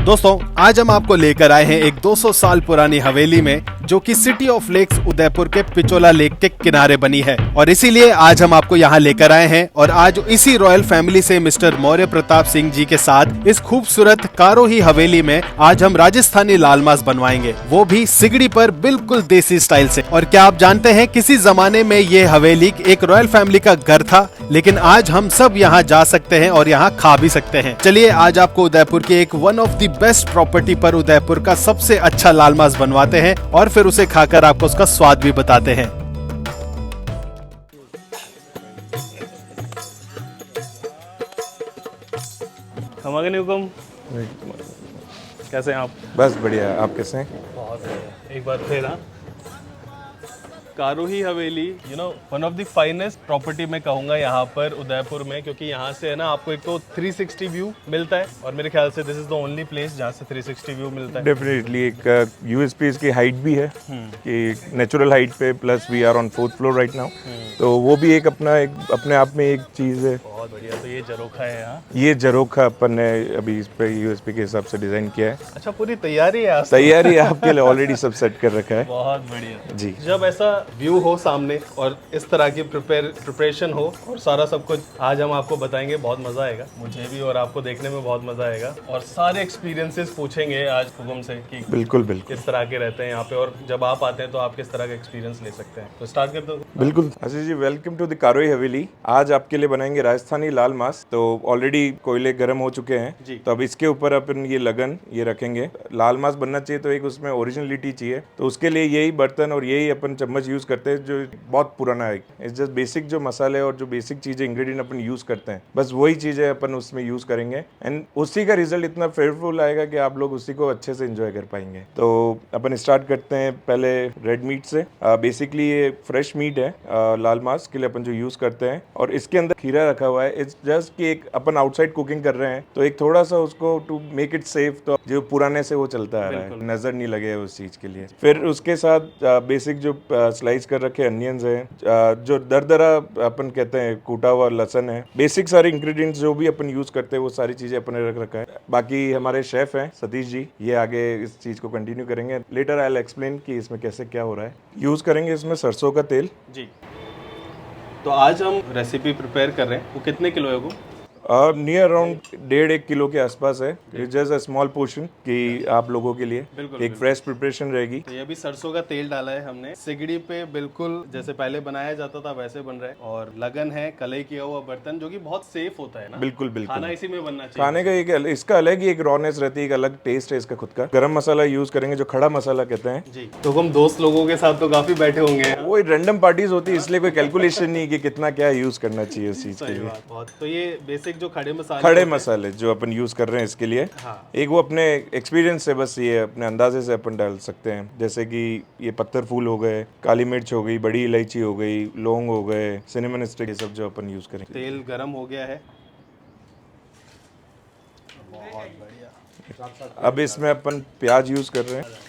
दोस्तों आज हम आपको लेकर आए हैं एक 200 साल पुरानी हवेली में जो कि सिटी ऑफ लेक्स उदयपुर के पिचोला लेक के किनारे बनी है और इसीलिए आज हम आपको यहाँ लेकर आए हैं और आज इसी रॉयल फैमिली से मिस्टर मौर्य प्रताप सिंह जी के साथ इस खूबसूरत कारोही हवेली में आज हम राजस्थानी लाल मांस बनवाएंगे, वो भी सिगड़ी पर बिल्कुल देसी स्टाइल से। और क्या आप जानते हैं किसी जमाने में ये हवेली एक रॉयल फैमिली का घर था, लेकिन आज हम सब यहाँ जा सकते हैं और यहाँ खा भी सकते हैं। चलिए आज आपको उदयपुर की एक one of the best property पर उदयपुर का सबसे अच्छा लाल मांस बनवाते हैं और फिर उसे खाकर आपको उसका स्वाद भी बताते हैं। खमागनी हुकुम, कैसे हैं आप? बस बढ़िया, आप कैसे हैं? बहुत बढ़िया। एक बार फिर कारोही हवेली one of the finest property मैं कहूँगा यहाँ पर उदयपुर में, क्योंकि यहाँ से है ना आपको एक तो 360 व्यू मिलता है और मेरे ख्याल से this is the only place जहाँ से 360 व्यू मिलता है। डेफिनेटली एक यूएसपी इसकी हाइट भी है कि नेचुरल हाइट पे, plus we are on 4th floor right now, तो वो भी एक अपने आप में एक चीज़ है। बहुत बढ़िया। तो ये झरोखा है यहाँ, ये झरोखा अपन ने अभी इस पे यूएसपी के हिसाब से डिजाइन किया है। अच्छा, पूरी तैयारी है? तैयारी आपके लिए ऑलरेडी सब सेट कर रखा है। बहुत बढ़िया जी। जब ऐसा व्यू हो सामने और इस तरह की प्रिपरेशन हो और सारा सब कुछ आज हम आपको बताएंगे, बहुत मजा आएगा मुझे भी और आपको देखने में बहुत मजा आएगा और सारे एक्सपीरियंसेस पूछेंगे आज हुकुम से कि बिल्कुल किस तरह के रहते हैं यहाँ पे और जब आप आते हैं तो आप किस तरह का एक्सपीरियंस ले सकते हैं। तो स्टार्ट कर दो। बिल्कुल Ashish ji, welcome to the कारोही हवेली। आज आपके लिए बनाएंगे राजस्थानी लाल मांस। तो ऑलरेडी कोयले गर्म हो चुके हैं जी। तो अब इसके ऊपर अपन ये लगन ये रखेंगे। लाल मांस बनना चाहिए तो एक उसमें ओरिजिनलिटी चाहिए, तो उसके लिए यही बर्तन और यही अपन चम्मच यूज करते हैं जो बहुत पुराना है। इट्स जस्ट बेसिक जो मसाले और जो बेसिक चीजें इंग्रेडिएंट अपन यूज करते हैं, बस वही चीजें अपन उसमें यूज करेंगे एंड उसी का रिजल्ट इतना फ्लेवरफुल आएगा कि आप लोग उसी को अच्छे से एंजॉय कर पाएंगे। तो अपन स्टार्ट करते हैं पहले रेड मीट से। बेसिकली ये फ्रेश मीट है लाल मांस के लिए अपन जो यूज करते हैं, और इसके अंदर खीरा रखा हुआ है। इट्स जस्ट कि एक अपन आउटसाइड कुकिंग कर रहे हैं तो एक थोड़ा सा उसको टू मेक इट सेफ, तो जो पुराने से वो चलता आ रहा है, नजर नहीं लगे उस चीज के लिए। फिर उसके साथ बेसिक जो स्लाइस कर रखे अनियंस है, जो दरदरा अपन कहते हैं कूटा हुआ लहसुन है। बेसिक सारे इंग्रेडिएंट्स जो भी अपन यूज करते हैं वो सारी चीजें अपन ने रख रखा है। बाकी हमारे शेफ हैं सतीश जी, ये आगे इस चीज को कंटिन्यू करेंगे। लेटर आई विल एक्सप्लेन कि इसमें कैसे क्या हो रहा है। यूज करेंगे इसमें सरसों का तेल जी। तो आज हम रेसिपी प्रिपेयर कर रहे हैं, वो कितने किलो है वो? नियर अराउंड 1.5 किलो के आसपास है। It's just a small portion कि आप लोगों के लिए एक फ्रेश प्रिपरेशन रहेगी। तो ये भी सरसों का तेल डाला है हमने। सिगड़ी पे बिल्कुल जैसे पहले बनाया जाता था वैसे बन रहा है, और लगन है कलई किया हुआ बर्तन जो कि बहुत सेफ होता है ना। बिल्कुल बिल्कुल, खाना इसी में बनना चाहिए। खाने का एक इसका अलग ही एक रॉनेस रहती है, एक अलग टेस्ट है इसका खुद का। गरम मसाला यूज करेंगे जो खड़ा मसाला कहते हैं जी। तो हम दोस्त लोगों के साथ तो काफी बैठे होंगे। वो रैंडम पार्टीज होती है, इसलिए कोई कैलकुलेशन नहीं कि कितना क्या यूज करना चाहिए उस चीज के लिए। बहुत। तो ये बेसिक जो खड़े मसाले जो अपन यूज कर रहे हैं इसके लिए, हाँ। एक वो अपने एक्सपीरियंस से, बस ये अपने अंदाजे से अपन डाल सकते हैं। जैसे कि ये पत्थर फूल हो गए, काली मिर्च हो गई, बड़ी इलायची हो गई, लौंग हो गए, सिनेमन स्टिक, ये सब जो अपन यूज करेंगे। तेल गरम हो गया है, बहुत बढ़िया। अब इसमें अपन प्याज यूज कर रहे हैं।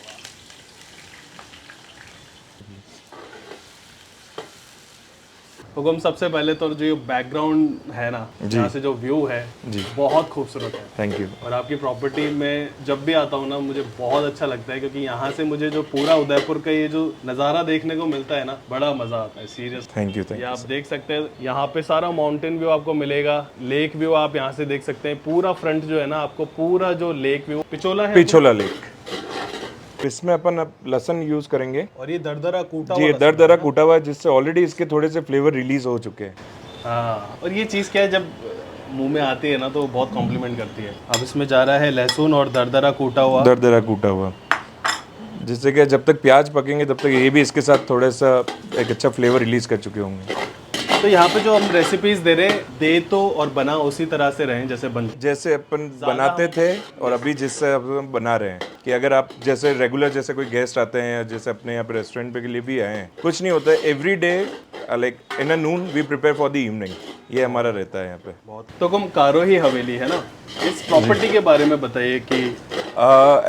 हुकुम, सबसे पहले तो जो बैकग्राउंड है ना, यहाँ से जो व्यू है जी, बहुत खूबसूरत है। Thank you. और आपकी प्रॉपर्टी में जब भी आता हूँ ना मुझे बहुत अच्छा लगता है, क्योंकि यहाँ से मुझे जो पूरा उदयपुर का ये जो नज़ारा देखने को मिलता है ना, बड़ा मजा आता है। Serious thank you. ये आप देख सकते हैं, यहाँ पे सारा माउंटेन व्यू आपको मिलेगा, लेक व्यू आप यहाँ से देख सकते हैं। पूरा फ्रंट जो है ना आपको पूरा जो लेक व्यू, पिचोला है, पिचोला लेक। इसमें अपन अब लहसुन यूज करेंगे, और ये दरदरा कूटा जी, दरदरा कूटा हुआ है, जिससे ऑलरेडी इसके थोड़े से फ्लेवर रिलीज हो चुके हैं। हाँ, और ये चीज़ क्या है, जब मुंह में आती है ना तो बहुत कॉम्प्लीमेंट करती है। अब इसमें जा रहा है लहसुन और दरदरा कूटा हुआ, जिससे कि जब तक प्याज पकेंगे तब तक ये भी इसके साथ थोड़ा सा एक अच्छा फ्लेवर रिलीज कर चुके होंगे। तो यहाँ पे जो हम रेसिपीज दे रहे हैं, दे तो और बना उसी तरह से रहें जैसे अपन बनाते थे और अभी जिससे अपन बना रहे हैं। कि अगर आप जैसे रेगुलर जैसे कोई गेस्ट आते हैं या जैसे अपने यहाँ पे रेस्टोरेंट पे के लिए भी आए हैं, कुछ नहीं होता है। Every day like in a noon we prepare for the evening, ये हमारा रहता है यहाँ पे। बहुत। तो हम कारोही हवेली है ना, इस प्रॉपर्टी के बारे में बताइए कि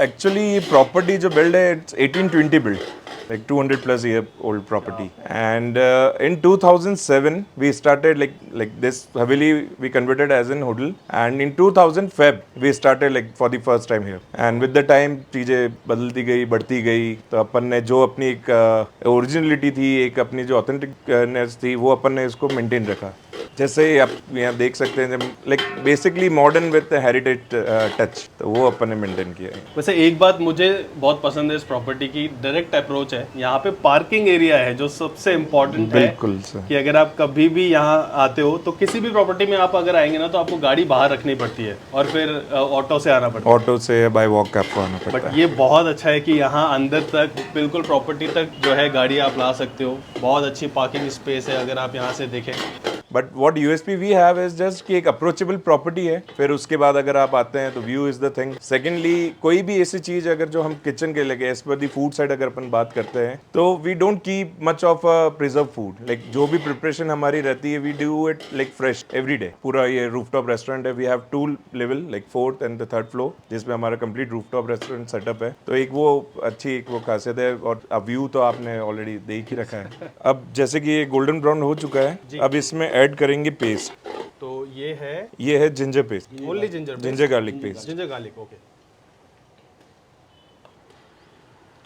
एक्चुअली ये प्रॉपर्टी जो बिल्ड है, it's 1820 build. like 200 plus year old property. And in 2007 we started like this Haveli we converted as in hotel, and in 2000 Feb we started like for the first time here. And with the time चीजें बदलती गई बढ़ती गई, तो अपन ने जो अपनी एक ओरिजिनलिटी थी, एक अपनी जो ऑथेंटिकनेस थी, वो अपन ने इसको मेंटेन रखा। जैसे आप यहाँ देख सकते हैं, like basically modern with heritage touch, तो वो अपन ने मेंटेन किया है। वैसे एक बात मुझे बहुत पसंद है इस प्रॉपर्टी की, डायरेक्ट अप्रोच है। यहाँ पे पार्किंग एरिया है जो सबसे इम्पोर्टेंट है। बिल्कुल सर, कि अगर आप कभी भी यहाँ आते हो तो किसी भी प्रॉपर्टी में आप अगर आएंगे ना तो आपको गाड़ी बाहर रखनी पड़ती है और फिर ऑटो से आना पड़ता है। ऑटो से बाय वॉक आपको आना पड़ता है। बट ये बहुत अच्छा है कि यहाँ अंदर तक बिल्कुल प्रॉपर्टी तक जो है गाड़ी आप ला सकते हो। बहुत अच्छी पार्किंग स्पेस है अगर आप यहाँ से देखें। But what USP we have is just कि एक अप्रोचेबल प्रॉपर्टी है। फिर उसके बाद अगर आप आते हैं तो view is the thing. Secondly कोई भी ऐसी चीज अगर जो हम किचन के लगे एज पर दी फूड साइड अगर अपन बात करते हैं तो we don't keep much of preserve food. Like जो भी प्रिपरेशन हमारी रहती है we do it like fresh every day. पूरा ये रूफटॉप रेस्टोरेंट है। We have 2 level like 4th and the 3rd floor जिसमें हमारा कंप्लीट रूफटॉप रेस्टोरेंट सेटअप है। तो एक वो अच्छी एक वो खासियत है। और व्यू तो आपने ऑलरेडी देख ही रखा है। अब जैसे कि ये गोल्डन ब्राउन हो चुका है, अब इसमें ऐड करेंगे पेस्ट। तो ये है ginger paste, only ginger garlic paste. Ginger garlic, okay.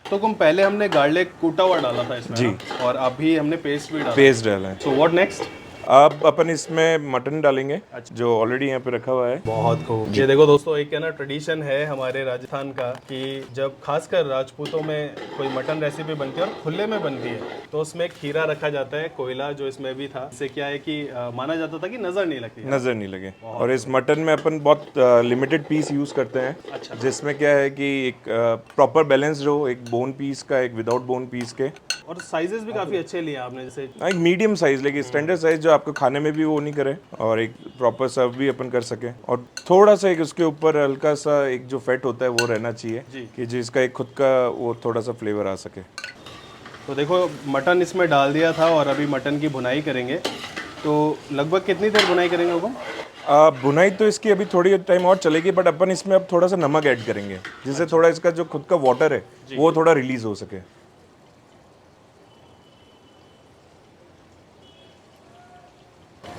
तो पहले हमने गार्लिक कूटा हुआ डाला था इसमें जी, और अभी हमने पेस्ट भी डाला है। So what next? अब अपन इसमें मटन डालेंगे जो ऑलरेडी यहाँ पे रखा हुआ है। बहुत खूब। ये देखो दोस्तों, एक है ना ट्रेडिशन है हमारे राजस्थान का कि जब खासकर राजपूतों में कोई मटन रेसिपी बनती है और खुले में बनती है तो उसमें खीरा रखा जाता है, कोयला जो इसमें भी था। इससे क्या है कि माना जाता था कि नजर नहीं लगे। और इस मटन में अपन बहुत लिमिटेड पीस यूज करते हैं। अच्छा। जिसमें क्या है कि एक प्रॉपर बैलेंस हो, एक बोन पीस का, एक विदाउट बोन पीस के। और साइजेस भी काफी अच्छे लिए आपने, जैसे एक मीडियम साइज, लेकिन स्टैंडर्ड साइज जो आपको खाने में भी वो नहीं करे और एक प्रॉपर सर्व भी अपन कर सके। और थोड़ा सा एक उसके ऊपर हल्का सा एक जो फैट होता है वो रहना चाहिए कि जिसका एक खुद का वो थोड़ा सा फ्लेवर आ सके। तो देखो मटन इसमें डाल दिया था और अभी मटन की भुनाई करेंगे। तो लगभग कितनी देर भुनाई करेंगे हुकुम? भुनाई तो इसकी अभी थोड़ी टाइम और चलेगी, बट अपन इसमें अब थोड़ा सा नमक ऐड करेंगे जिससे थोड़ा इसका जो खुद का वाटर है वो थोड़ा रिलीज हो सके।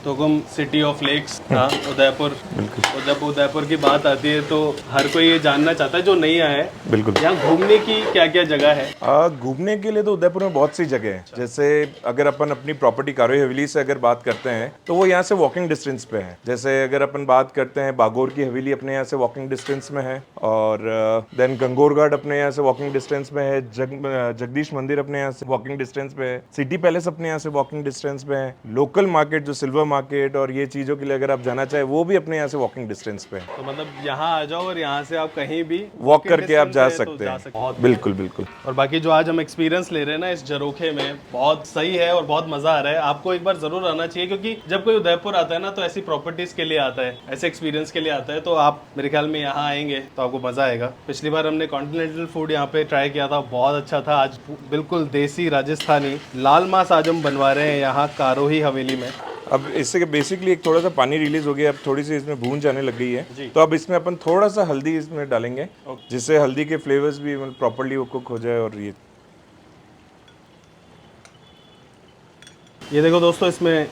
तो हम सिटी ऑफ लेक्स था उदयपुर की बात आती है तो हर कोई ये जानना चाहता है जो नहीं आया है। बिल्कुल। यहाँ घूमने की क्या क्या जगह है? घूमने के लिए तो उदयपुर में बहुत सी जगह है। जैसे अगर अपन अपनी प्रॉपर्टी कारोई हवेली से अगर बात करते हैं तो वो यहाँ से वॉकिंग डिस्टेंस पे है। जैसे अगर अपन बात करते हैं बागोर की हवेली अपने यहाँ से वॉकिंग डिस्टेंस में है, और देन गंगोर घाट अपने यहाँ से वॉकिंग डिस्टेंस में है, जगदीश मंदिर अपने यहाँ से वॉकिंग डिस्टेंस पे है, सिटी पैलेस अपने यहाँ से वॉकिंग डिस्टेंस पे है, लोकल मार्केट जो सिल्वर मार्केट और ये चीजों के लिए अगर आप जाना चाहे वो भी अपने यहाँ से वॉकिंग डिस्टेंस पे है। तो मतलब यहाँ आ जाओ और यहाँ से आप कहीं भी वॉक करके आप जा सकते हैं। बिल्कुल बिल्कुल। और बाकी जो आज हम एक्सपीरियंस ले रहे हैं ना इस झरोखे में, बहुत सही है और बहुत मजा आ रहा है। आपको एक बार जरूर आना चाहिए क्योंकि जब कोई उदयपुर आता है ना तो ऐसी प्रॉपर्टीज के लिए आता है, ऐसे एक्सपीरियंस के लिए आता है। तो आप मेरे ख्याल में यहाँ आएंगे तो आपको मजा आएगा। पिछली बार हमने कॉन्टिनेंटल फूड यहाँ पे ट्राई किया था, बहुत अच्छा था। आज बिल्कुल देसी राजस्थानी लाल मांस आज हम बनवा रहे हैं यहाँ कारोही हवेली में। अब इससे बेसिकली एक थोड़ा सा पानी रिलीज हो गया, अब थोड़ी सी इसमें भून जाने लग गई है। तो अब इसमें अपन थोड़ा सा हल्दी इसमें डालेंगे जिससे हल्दी के फ्लेवर्स भी प्रॉपर्ली कुक हो जाए। और ये देखो दोस्तों, इसमें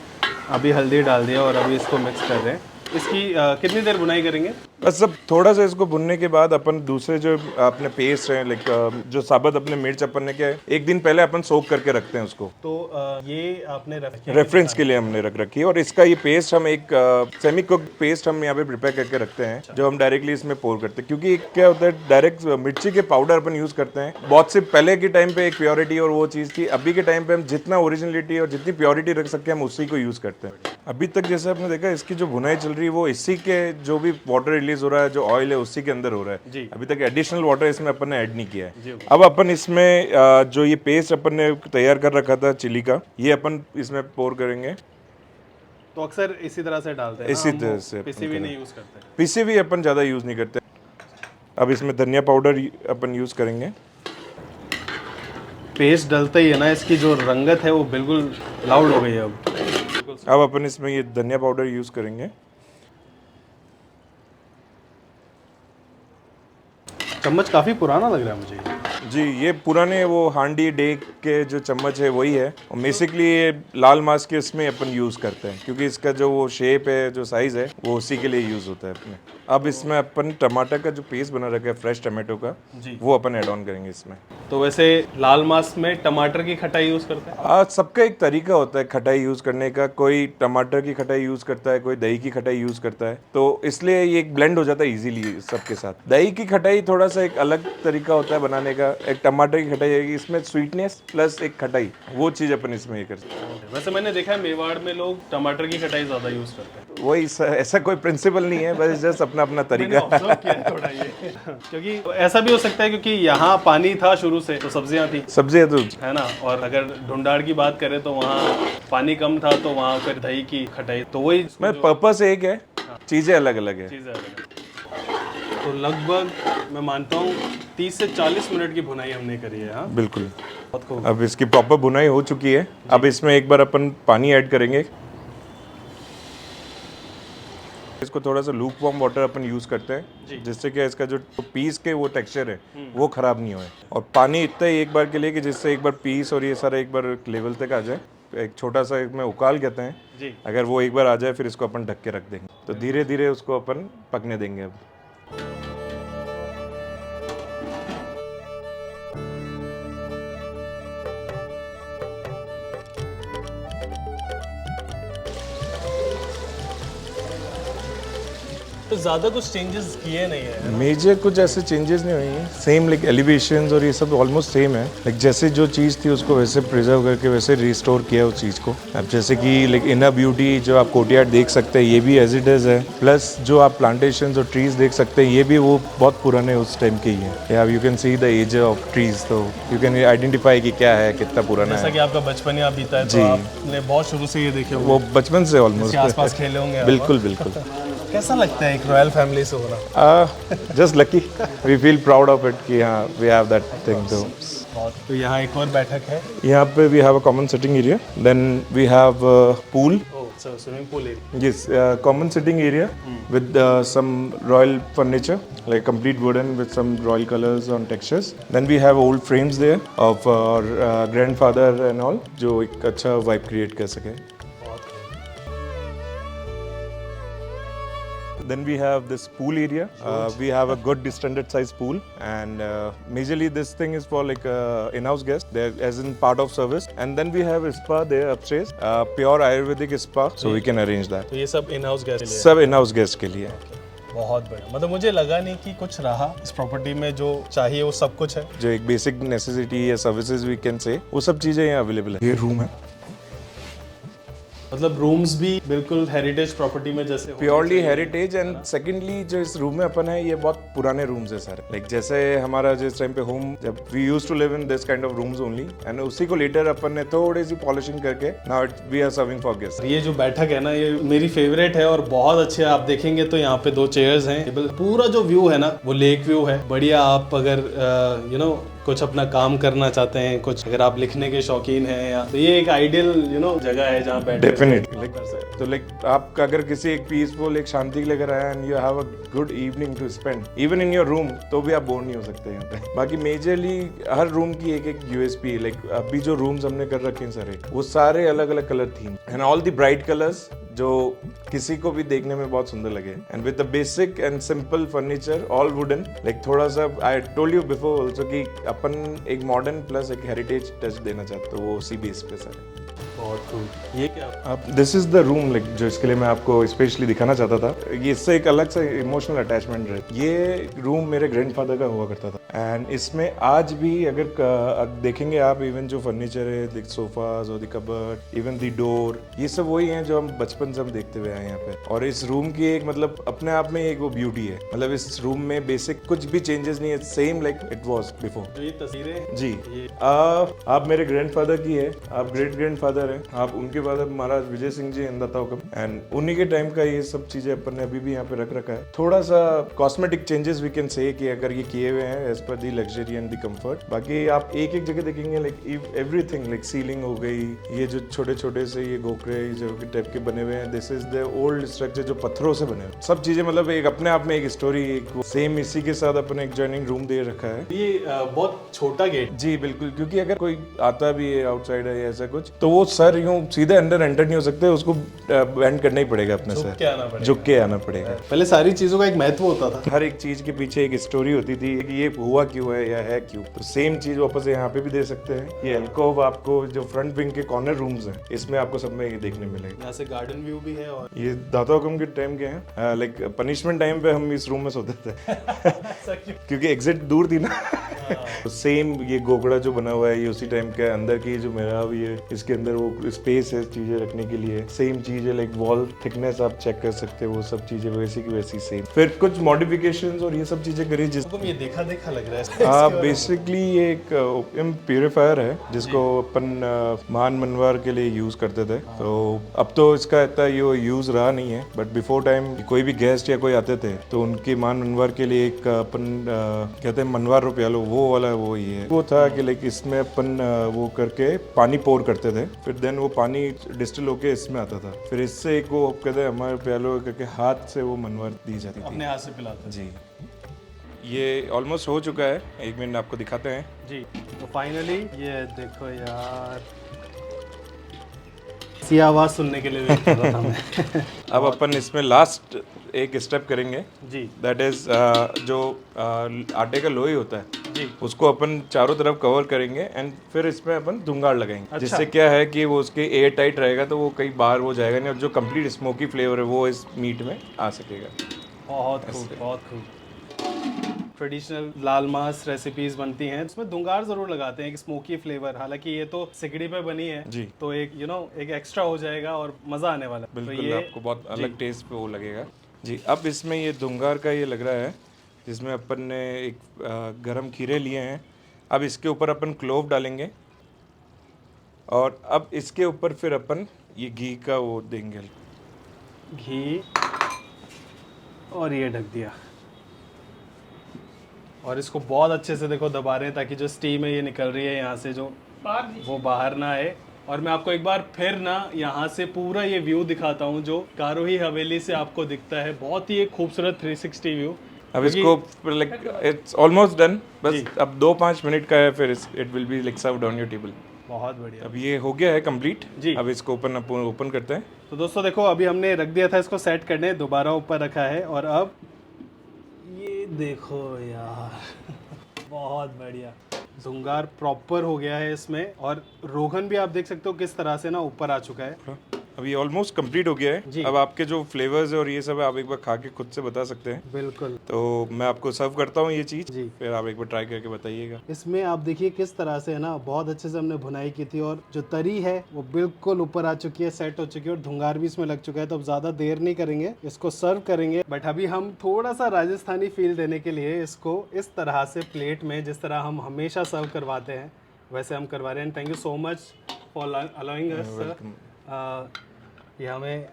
अभी हल्दी डाल दिया और अभी इसको मिक्स कर रहे हैं। इसकी कितनी देर बुनाई करेंगे? बस अब थोड़ा सा इसको भुनने के बाद अपन दूसरे जो अपने पेस्ट हैं, लाइक जो साबुत अपने मिर्च अपन ने क्या है एक दिन पहले अपन सोक करके रखते हैं उसको। तो ये आपने रेफरेंस के लिए हमने रख रखी है। और इसका ये पेस्ट हम एक सेमी कुक पेस्ट हम यहाँ पे प्रिपेयर करके रखते हैं जो हम डायरेक्टली इसमें पोर करते हैं। क्योंकि क्या होता है डायरेक्ट मिर्ची के पाउडर अपन यूज करते हैं। बहुत से पहले के टाइम पे एक प्योरिटी और वो चीज़ थी, अभी के टाइम पे हम जितना ओरिजिनलिटी और जितनी प्योरिटी रख सकते हैं हम उसी को यूज करते हैं। अभी तक जैसे आपने देखा इसकी जो भुनाई चल रही है वो इसी के जो भी वाटर रिलीज हो रहा है, जो ऑयल है उसी के अंदर हो रहा है। अभी तक एडिशनल वाटर इसमें अपन ने ऐड नहीं किया है। अब अपन इसमें जो ये पेस्ट अपन ने तैयार कर रखा था चिली का, ये अपन इसमें पोर करेंगे। तो अक्सर इसी तरह से डालते हैं, इसी तरह से पीसी भी नहीं यूज करते। पीसी भी अपन ज़्यादा यूज नहीं करते। अब इसमें धनिया पाउडर अपन यूज करेंगे। पेस्ट डलते ही है ना, इसकी जो रंगत है वो बिल्कुल लाउड हो गई है। अब अपन इसमें ये धनिया पाउडर यूज करेंगे। चम्मच काफी पुराना लग रहा है मुझे। जी, ये पुराने वो हांडी डेक के जो चम्मच है वही है और बेसिकली ये लाल मांस के इसमें अपन यूज़ करते हैं क्योंकि इसका जो वो शेप है जो साइज़ है वो उसी के लिए यूज़ होता है अपने। अब इसमें अपन टमाटर का जो पेस्ट बना रखा है फ्रेश टमाटो का जी। वो अपन ऐड ऑन करेंगे इसमें। तो वैसे लाल मांस में टमाटर की खटाई यूज करते हैं? आज सबका एक तरीका होता है खटाई यूज़ करने का, कोई टमाटर की खटाई यूज़ करता है, कोई दही की खटाई यूज़ करता है, तो इसलिए ये एक ब्लेंड हो जाता है इजीली सबके साथ। दही की खटाई थोड़ा सा एक अलग तरीका होता है बनाने का, एक टमाटर की खटाई आएगी, इसमें स्वीटनेस प्लस एक खटाई, वो चीज़ अपन इसमें ये करते हैं। वैसे मैंने देखा है मेवाड़ में लोग टमाटर की खटाई ज्यादा यूज करते हैं। वही ऐसा कोई प्रिंसिपल नहीं है, बस जस्ट अपना अपना तरीका है। ऑब्जर्व किया है थोड़ा ये क्योंकि ऐसा भी हो सकता है क्योंकि यहाँ पानी था शुरू से तो सब्जियां थी, सब्जियां तो है ना, और अगर ढूंढाड़ की बात करें तो वहाँ पानी कम था तो वहाँ फिर दही की खटाई, तो वही मैं पर्पस एक है, चीजें अलग अलग है। चीज़ है। तो लगभग मैं मानता हूँ 30 से 40 मिनट की भुनाई हमने करी है। हाँ, बिल्कुल। बहुत खूब। अब इसकी प्रॉपर बुनाई हो चुकी है, अब इसमें एक बार अपन पानी ऐड करेंगे। इसको थोड़ा सा लूक वार्म वाटर अपन यूज करते हैं जिससे कि इसका जो पीस के वो टेक्सचर है वो खराब नहीं होए, और पानी इतना ही एक बार के लिए कि जिससे एक बार पीस और ये सारा एक बार लेवल तक आ जाए। एक छोटा सा इसमें उकाल कहते हैं जी। अगर वो एक बार आ जाए फिर इसको अपन ढक के रख देंगे, तो धीरे धीरे उसको अपन पकने देंगे। अब तो ज्यादा कुछ चेंजेस किए नहीं है। मेजर कुछ ऐसे चेंजेस नहीं हुए हैं, सेम लाइक एलिवेशंस और ये सब ऑलमोस्ट सेम है। लाइक जैसे जो चीज़ थी उसको वैसे प्रिजर्व करके वैसे रिस्टोर किया उस चीज़ को। अब जैसे कि लाइक इनर ब्यूटी जो आप कोर्टयार्ड देख सकते हैं ये भी एज इट इज है, प्लस जो आप प्लांटेशंस और ट्रीज देख सकते हैं ये भी वो बहुत पुराने उस टाइम के ही है। या you can see the age of trees, तो यू कैन आइडेंटिफाई कि क्या है, कितना पुराना जैसा है। कि आपका बचपन यहाँ बीता है तो आपने बहुत शुरू से ये देखे होंगे, वो बचपन से ऑलमोस्ट आसपास खेले होंगे आप। बिल्कुल बिल्कुल। कैसा लगता है एक रॉयल फैमिली से होना? Just lucky, we feel proud of it कि हाँ वी हैव दैट थिंग। तो यहाँ एक और बैठक है, यहाँ पे we have a common sitting area, then we have pool, swimming pool area. yes, common sitting area with some royal furniture like complete wooden with some royal colors on textures. Then we have old frames there of our grandfather and all, जो एक अच्छा vibe create कर सके। Then we have this pool area. We have a good standard size pool, and majorly this thing is for like in-house guests. They're as in part of service. And then we have a spa there upstairs, pure Ayurvedic spa. So we can arrange that. तो ये सब in house guest के लिए है। सब in-house guest के लिए। बहुत बढ़िया, मतलब मुझे लगा नहीं कि कुछ रहा इस प्रॉपर्टी में, जो चाहिए वो सब कुछ है। जो एक बेसिक नेसेसिटी या सर्विसेज वी कैन से, वो सब चीजें यहाँ अवेलेबल है। ये रूम है, मतलब रूम्स भी बिल्कुल हेरिटेज प्रॉपर्टी में जैसे होने प्योरली चाहिए। हेरिटेज। एंड सेकेंडली जो इस रूम में अपन है ये बहुत पुराने रूम्स है सर। लाइक जैसे हमारा जिस टाइम पे होम, जब we used to live in this kind of rooms only, and उसी को लेटर अपन ने थोड़ी सी पॉलिशिंग करके now we are serving for guest. ये जो बैठक है ना ये मेरी फेवरेट है और बहुत अच्छे है। आप देखेंगे तो यहाँ पे 2 चेयर्स हैं, पूरा जो व्यू है ना वो लेक व्यू है। बढ़िया, आप अगर यू नो कुछ अपना काम करना चाहते हैं, कुछ अगर आप लिखने के शौकीन हैं या, तो ये एक आइडियल जगह है जहाँ बैठ डेफिनेटली। तो लाइक आप अगर किसी एक पीसफुल एक शांति के लेकर आए and you have a good evening to spend even in your room, तो भी आप बोर नहीं हो सकते यहाँ पे। बाकी मेजरली हर रूम की एक एक यूएसपी, लाइक अभी जो रूम्स हमने कर रखे हैं सारे, वो सारे अलग अलग colour theme and all the bright colours जो किसी को भी देखने में बहुत सुंदर लगे, and with the basic and simple furniture all wooden. Like थोड़ा सा I told you before also कि अपन एक मॉडर्न प्लस एक हेरिटेज टच देना चाहते, तो वो उसी बेस पे सर। बहुत खूब। ये क्या अब this is the room like जो इसके लिए मैं आपको स्पेशली दिखाना चाहता था। ये इससे एक अलग से इमोशनल अटैचमेंट है। ये रूम मेरे ग्रैंडफादर का हुआ करता था, एंड इसमें आज भी अगर देखेंगे आप, इवन जो फर्नीचर है, द सोफाज और the cupboard, even the door, ये सब वही हैं जो हम बचपन से हम देखते हुए आए यहाँ पे। और इस रूम की एक मतलब अपने आप में एक वो ब्यूटी है, मतलब इस रूम में बेसिक कुछ भी चेंजेस नहीं है, same like it was before. ये तस्वीरें जी आप मेरे ग्रैंडफादर की है, आप ग्रेट ग्रैंडफादर फादर है। आप उनके बाद अब महाराज विजय सिंह जी हैं दाता हुकम, एंड उन्हीं के टाइम का ये सब चीजें अपन ने अभी भी यहाँ पे रख रखा है। थोड़ा सा cosmetic changes we can say कि अगर ये किए हुए हैं as per the luxury and the comfort. बाकी आप एक एक जगह देखेंगे लाइक एवरीथिंग, लाइक सीलिंग हो गई, ये जो छोटे छोटे से ये गोखरे जो टाइप के बने हुए हैं, this is the old structure जो पत्थरों से बने हुए, सब चीजें मतलब एक अपने आप में एक स्टोरी। सेम इसी के साथ अपन एक जॉइनिंग रूम दे रखा है। ये बहुत छोटा गेट। जी बिल्कुल, क्योंकि अगर कोई आता भी है आउटसाइड है या ऐसा कुछ तो वो सर यूं सीधे अंदर एंटर नहीं हो सकते, उसको बेंड करना ही पड़ेगा अपने सर, झुक के आना पड़ेगा। पहले सारी चीजों का एक महत्व होता था, हर एक चीज के पीछे एक स्टोरी होती थी कि ये हुआ क्यों है या है क्यों। तो सेम चीज वापस यहाँ पे भी दे सकते हैं। ये एल्कोव आपको जो फ्रंट विंग के कॉर्नर रूम्स हैं इसमें आपको सब में ये देखने मिलेगा। यहाँ से गार्डन व्यू भी है और ये दाता हुकम के टाइम के हैं, लाइक पनिशमेंट टाइम पे हम इस रूम में सोते थे क्योंकि एग्जिट दूर थी ना। सेम ये गोगड़ा जो बना हुआ है ये उसी टाइम का अंदर की जो मेरा ये इसके अंदर वो स्पेस है चीजें रखने के लिए। सेम चीज है, लाइक वॉल थिकनेस आप चेक कर सकते हो, वो सब चीजें वैसी की वैसी सेम। फिर कुछ मॉडिफिकेशंस और ये सब चीजें करी जिसको ये देखा देखा लग रहा है। बेसिकली ये एक ओपियम प्यूरिफायर है जिसको अपन महान मनवार के लिए यूज करते थे। तो अब तो इसका इतना ये यूज रहा नहीं है, बट बिफोर टाइम कोई भी गेस्ट या कोई आते थे तो उनके महान मनवार के लिए एक अपन कहते हैं मनवार रुपयालो, वो वाला वो ही है। वो था कि लाइक इसमें अपन वो करके पानी पोर करते थे, फिर देन वो पानी डिस्टिल होके इसमें आता था, फिर इससे एक वो कहते हैं हमारे प्यालो करके हाथ से वो मनवार दी जाती थी, अपने हाथ से पिलाते जी। ये ऑलमोस्ट हो चुका है, एक मिनट आपको दिखाते हैं जी। तो फाइनली ये देखो यार, सी आवाज सुनने के लिए वेट कर रहा था मैं। अब अपन इसमें लास्ट एक स्टेप करेंगे जी, दैट इज जो आटे का लोई होता है जी, उसको अपन चारों तरफ कवर करेंगे एंड फिर इसमें अपन धुंगाड़ लगाएंगे। अच्छा। जिससे क्या है कि वो उसके एयर टाइट रहेगा तो वो कहीं बाहर वो जाएगा नहीं और जो कंप्लीट स्मोकी फ्लेवर है वो इस मीट में आ सकेगा। बहुत खूब, बहुत खूब। ट्रेडिशनल लाल मांस रेसिपीज बनती हैं, उसमें धुंगार जरूर लगाते हैं, एक स्मोकी फ्लेवर। हालांकि ये तो सिगड़ी पे बनी है जी, तो एक एक एक्स्ट्रा हो जाएगा और मजा आने वाला है। बिल्कुल तो ये आपको बहुत अलग टेस्ट पे वो लगेगा जी। अब इसमें ये धुंगार का ये लग रहा है जिसमें अपन ने एक गरम खीरे लिए हैं। अब इसके ऊपर अपन क्लोव डालेंगे और अब इसके ऊपर फिर अपन ये घी का वो देंगे, घी, और ये ढक दिया और इसको बहुत अच्छे से देखो दबा रहे हैं ताकि जो स्टीम है ये निकल रही है यहाँ से जो वो बाहर ना आए। और मैं आपको एक बार फिर ना यहाँ से पूरा ये व्यू दिखाता हूँ जो कारोही हवेली से आपको दिखता है। बहुत ही एक खूबसूरत 360 व्यू। अब इसको लाइक इट्स ऑलमोस्ट डन, बस अब 2-5 मिनट का है, फिर it will be like served on your table. बहुत बढ़िया। अब ये हो गया है कंप्लीट जी। अब इसको ओपन करते हैं। तो दोस्तों देखो, अभी हमने रख दिया था इसको सेट करने, दोबारा ऊपर रखा है और अब ये देखो यार बहुत बढ़िया धुंगार प्रॉपर हो गया है इसमें। और रोगन भी आप देख सकते हो किस तरह से ना ऊपर आ चुका है। अब ये ऑलमोस्ट कंप्लीट हो गया है। अब आपके जो फ्लेवर्स है और ये सब है आप एक बार खा के खुद से बता सकते हैं। बिल्कुल। तो मैं आपको सर्व करता हूँ ये चीज़, जी। फिर आप एक बार ट्राई करके बताइएगा। इसमें आप देखिए किस तरह से है ना, बहुत अच्छे से हमने भुनाई की थी और जो तरी है वो बिल्कुल ऊपर आ चुकी है, सेट हो चुकी है और धुंगार भी इसमें लग चुका है। तो अब ज़्यादा देर नहीं करेंगे, इसको सर्व करेंगे। बट अभी हम थोड़ा सा राजस्थानी फील देने के लिए इसको इस तरह से प्लेट में, जिस तरह हम हमेशा सर्व करवाते हैं वैसे हम करवा रहे हैं। Thank you so much for allowing us sir. ये हमें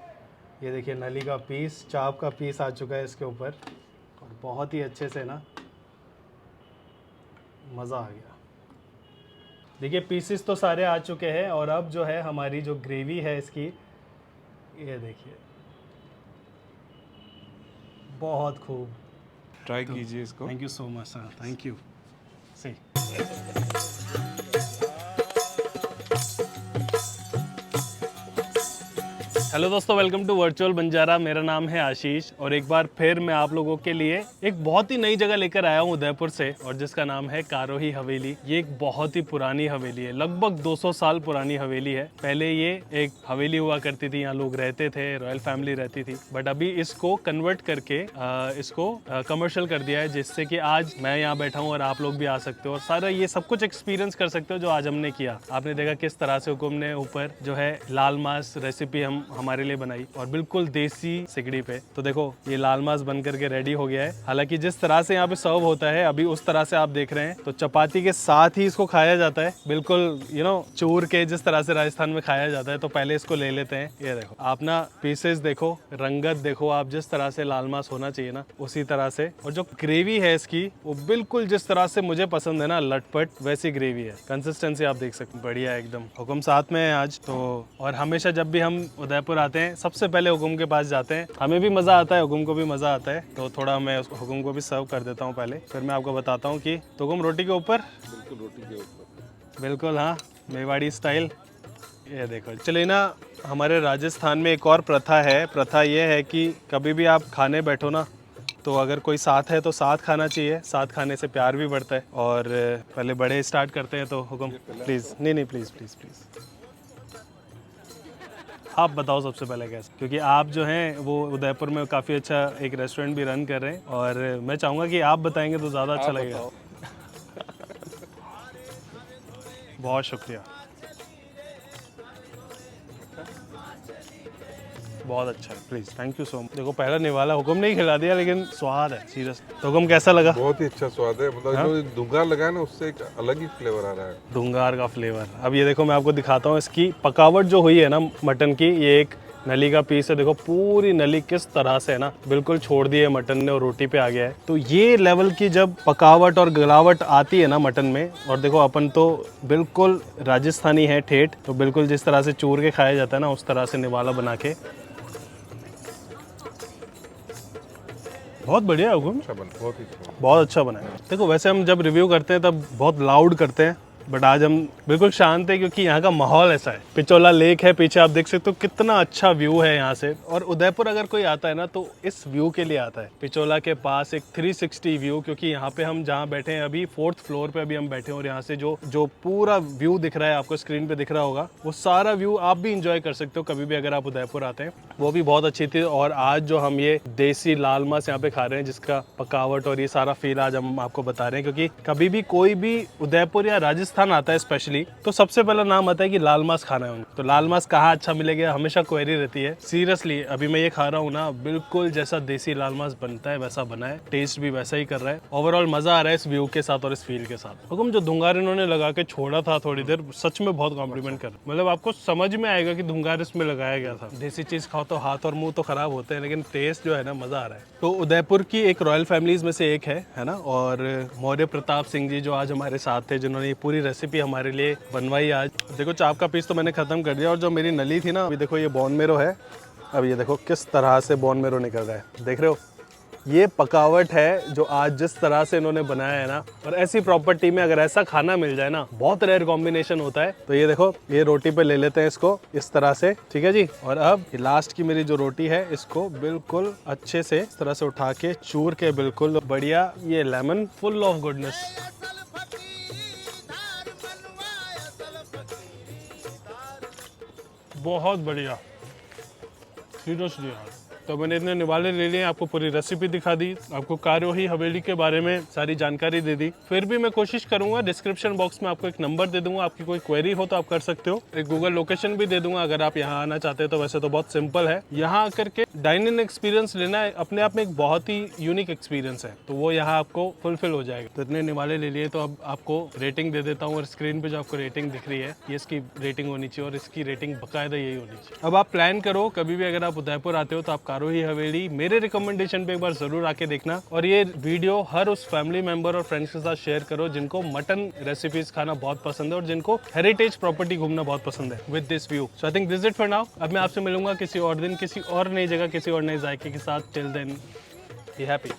ये देखिए नली का पीस, चाप का पीस आ चुका है इसके ऊपर और बहुत ही अच्छे से ना मज़ा आ गया। देखिए पीसेस तो सारे आ चुके हैं और अब जो है हमारी जो ग्रेवी है इसकी, ये देखिए बहुत खूब। ट्राई कीजिए इसको। Thank you so much sir, thank you. See hello दोस्तों, वेलकम टू वर्चुअल बंजारा। मेरा नाम है आशीष और एक बार फिर मैं आप लोगों के लिए एक बहुत ही नई जगह लेकर आया हूँ उदयपुर से, और जिसका नाम है कारोही हवेली। ये एक बहुत ही पुरानी हवेली है, लगभग 200 साल पुरानी हवेली है। पहले ये एक हवेली हुआ करती थी, यहाँ लोग रहते थे, रॉयल फैमिली रहती थी। बट अभी इसको कन्वर्ट करके इसको कमर्शियल कर दिया है, जिससे कि आज मैं यहाँ बैठा हूँ और आप लोग भी आ सकते हो और सारा ये सब कुछ एक्सपीरियंस कर सकते हो जो आज हमने किया। आपने देखा किस तरह से हुकुम ने ऊपर जो है लाल मांस रेसिपी हमारे लिए बनाई और बिल्कुल देसी सिगड़ी पे। तो देखो ये लाल मांस बन करके रेडी हो गया है। हालांकि जिस तरह से यहाँ पे सर्व होता है अभी उस तरह से आप देख रहे हैं, तो चपाती के साथ ही इसको खाया जाता है, बिल्कुल चूर के जिस तरह से राजस्थान में खाया जाता है। तो पहले इसको ले लेते हैं। ये देखो आप ना पीसेस देखो, रंगत देखो आप, जिस तरह से लाल मांस होना चाहिए ना उसी तरह से। और जो ग्रेवी है इसकी वो बिल्कुल जिस तरह से मुझे पसंद है ना, लटपट, वैसी ग्रेवी है। कंसिस्टेंसी आप देख सकते हैं, बढ़िया एकदम। हुकुम साथ में है आज तो, और हमेशा जब भी हम उदयपुर आते हैं सबसे पहले हुकुम के पास जाते हैं। हमें भी मज़ा आता है, हुकुम को भी मज़ा आता है। तो थोड़ा मैं हुकुम को भी सर्व कर देता हूँ पहले, फिर मैं आपको बताता हूँ कि तो हुकुम रोटी के ऊपर, बिल्कुल रोटी के ऊपर, बिल्कुल हाँ, मेवाड़ी स्टाइल। ये देखो, चलिए ना, हमारे राजस्थान में एक और प्रथा है। प्रथा ये है कि कभी भी आप खाने बैठो ना, तो अगर कोई साथ है तो साथ खाना चाहिए, साथ खाने से प्यार भी बढ़ता है। और पहले बड़े स्टार्ट करते हैं। तो हुकुम प्लीज़, नहीं प्लीज़ प्लीज़ प्लीज़ आप बताओ सबसे पहले कैसे, क्योंकि आप जो हैं वो उदयपुर में काफ़ी अच्छा एक रेस्टोरेंट भी रन कर रहे हैं, और मैं चाहूँगा कि आप बताएंगे तो ज़्यादा अच्छा लगेगा। बहुत शुक्रिया, बहुत अच्छा है, please, thank you so much. देखो पहला निवाला हुकुम ने ही खिला दिया, लेकिन स्वाद है सीरियस। तो हुकुम कैसा लगा? बहुत ही अच्छा स्वाद है, मतलब जो दुंगार लगा है ना उससे एक अलग ही फ्लेवर आ रहा है। दुंगार का फ्लेवर। अब ये देखो मैं आपको दिखाता हूँ इसकी पकावट जो हुई है ना मटन की। ये एक नली का पीस है, देखो पूरी नली किस तरह से है ना बिल्कुल छोड़ दी है मटन ने और रोटी पे आ गया है। तो ये लेवल की जब पकावट और गलावट आती है ना मटन में, और देखो अपन तो बिल्कुल राजस्थानी है ठेठ, तो बिल्कुल जिस तरह से चूर के खाया जाता है ना उस तरह से निवाला बना के, बहुत बढ़िया है हुकुम, बहुत अच्छा बना है। देखो वैसे हम जब रिव्यू करते हैं तब बहुत लाउड करते हैं, बट आज हम बिल्कुल शांत है क्योंकि यहाँ का माहौल ऐसा है। पिचोला लेक है पीछे, आप देख सकते हो कितना अच्छा व्यू है यहाँ से। और उदयपुर अगर कोई आता है ना तो इस व्यू के लिए आता है। पिचोला के पास एक 360 व्यू, क्योंकि यहाँ पे हम जहाँ बैठे हैं अभी 4th फ्लोर पे अभी हम बैठे हैं, और यहाँ से जो पूरा व्यू दिख रहा है आपको स्क्रीन पे दिख रहा होगा, वो सारा व्यू आप भी इंजॉय कर सकते हो कभी भी अगर आप उदयपुर आते हैं। वो भी बहुत अच्छी थी। और आज जो हम ये देसी लाल मांस यहाँ पे खा रहे हैं, जिसका पकावट और ये सारा फील आज हम आपको बता रहे हैं, क्योंकि कभी भी कोई भी उदयपुर या राजस्थान आता है स्पेशली, तो सबसे पहला नाम आता है कि लाल मांस खाना है उनको। तो लाल मांस कहाँ अच्छा मिलेगा, हमेशा क्वेरी रहती है। सीरियसली अभी मैं ये खा रहा हूँ ना, बिल्कुल जैसा देसी लाल मांस बनता है वैसा बना है, टेस्ट भी वैसा ही कर रहा है। ओवरऑल मजा आ रहा है इस व्यू के साथ और इस फील के साथ। हुकुम जो धुंगार इन्होंने लगा के छोड़ा था थोड़ी देर, सच में बहुत कॉम्प्लीमेंट कर, मतलब आपको समझ में आएगा कि धुंगार इसमें लगाया गया था। देसी चीज खाओ तो हाथ और मुंह तो खराब होते हैं, लेकिन टेस्ट जो है ना मजा आ रहा है। तो उदयपुर की एक रॉयल फैमिलीज में से एक है ना, और मौर्य प्रताप सिंह जी जो आज हमारे साथ थे, जिन्होंने ये पूरी रेसिपी हमारे लिए बनवाई आज। देखो चाप का पीस तो मैंने खत्म कर दिया, और जो मेरी नली थी ना, अभी देखो ये बोन मेरो है। अब ये देखो किस तरह से बोन मेरो निकल रहा है, देख रहे हो। ये पकावट है जो आज जिस तरह से इन्होंने बनाया है ना, और ऐसी प्रॉपर्टी में अगर ऐसा खाना मिल जाए ना, बहुत रेयर कॉम्बिनेशन होता है। तो ये देखो ये रोटी पे ले लेते हैं इसको इस तरह से, ठीक है जी। और अब ये लास्ट की मेरी जो रोटी है, इसको बिल्कुल अच्छे से इस तरह से उठा के चूर के बिल्कुल बढ़िया, ये लेमन फुल ऑफ गुडनेस। बहुत बढ़िया सीरियसली यार। तो मैंने इतने निवाले ले लिए, आपको पूरी रेसिपी दिखा दी, आपको कारोही हवेली के बारे में सारी जानकारी दे दी। फिर भी मैं कोशिश करूंगा डिस्क्रिप्शन बॉक्स में आपको एक नंबर दे दूंगा, आपकी कोई क्वेरी हो तो आप कर सकते हो। एक गूगल लोकेशन भी दे दूंगा अगर आप यहाँ आना चाहते हैं तो। वैसे तो बहुत सिंपल है, यहाँ आकर के डाइन इन एक्सपीरियंस लेना अपने आप में एक बहुत ही यूनिक एक्सपीरियंस है, तो वो यहाँ आपको फुलफिल हो जाएगा। तो इतने निवाले ले लिए, तो अब आपको रेटिंग दे देता हूँ। और स्क्रीन पे जो आपको रेटिंग दिख रही है, ये इसकी रेटिंग होनी चाहिए, और इसकी रेटिंग बाकायदा यही होनी चाहिए। अब आप प्लान करो कभी भी अगर आप उदयपुर आते हो तो आप कारोही हवेली मेरे रिकमेंडेशन पे एक बार जरूर आके देखना। और ये वीडियो हर उस फैमिली मेंबर और फ्रेंड्स के साथ शेयर करो जिनको मटन रेसिपीज खाना बहुत पसंद है और जिनको हेरिटेज प्रॉपर्टी घूमना बहुत पसंद है with this view. So I think this it for now. अब मैं आपसे मिलूंगा किसी और दिन, किसी और नई जगह, किसी और नए जायके के साथ। Till then be happy.